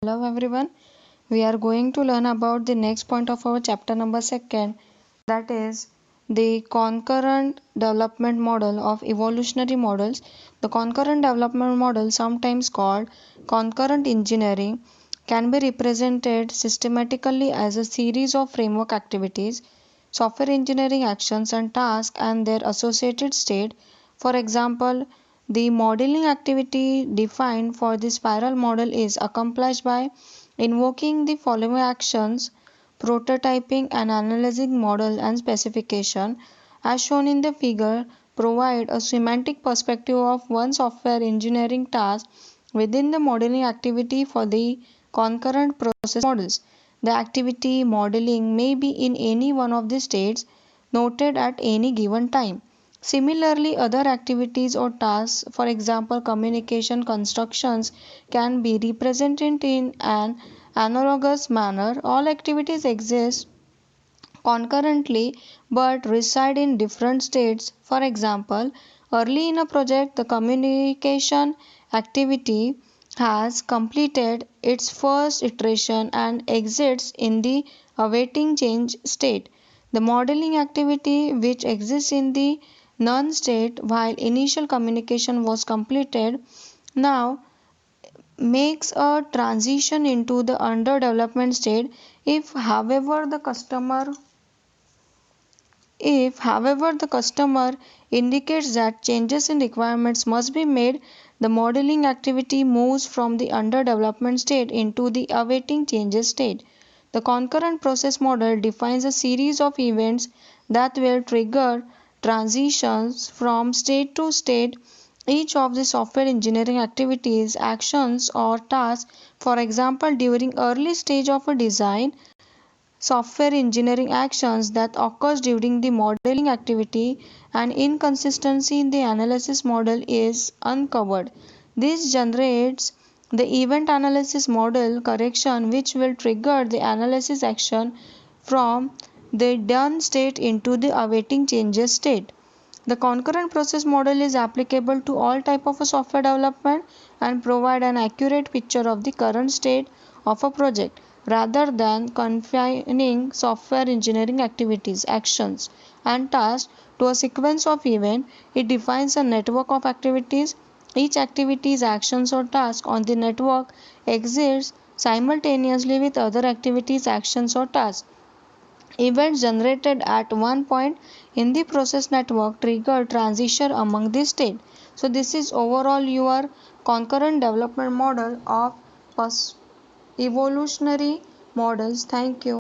Hello everyone. We are going to learn about the next point of our chapter number 2, that is the concurrent development model of evolutionary models. The concurrent development model, sometimes called concurrent engineering, can be represented systematically as a series of framework activities, software engineering actions and tasks and their associated state. For example, the modeling activity defined for the spiral model is accomplished by invoking the following actions: prototyping and analyzing model and specification. As shown in the figure, provide a semantic perspective of one software engineering task within the modeling activity for the concurrent process models. The activity modeling may be in any one of the states noted at any given time. Similarly, other activities or tasks, for example, communication constructions, can be represented in an analogous manner. All activities exist concurrently but reside in different states. For example, early in a project, the communication activity has completed its first iteration and exists in the awaiting change state. The modeling activity, which exists in the none state while initial communication was completed, now makes a transition into the under development state. If however the customer indicates that changes in requirements must be made, the modeling activity moves from the under development state into the awaiting changes state. The concurrent process model defines a series of events that will trigger transitions from state to state. Each of the software engineering activities, actions or tasks, for example during early stage of a design, software engineering actions that occurs during the modeling activity, and inconsistency in the analysis model is uncovered. This generates the event analysis model correction, which will trigger the analysis action from the done state into the awaiting changes state. The concurrent process model is applicable to all type of software development and provide an accurate picture of the current state of a project. Rather than confining software engineering activities, actions, and tasks to a sequence of events, it defines a network of activities. Each activity's actions or task on the network exists simultaneously with other activities, actions, or tasks. Events generated at one point in the process network trigger transition among the state. So this is overall your concurrent development model of evolutionary models. Thank you.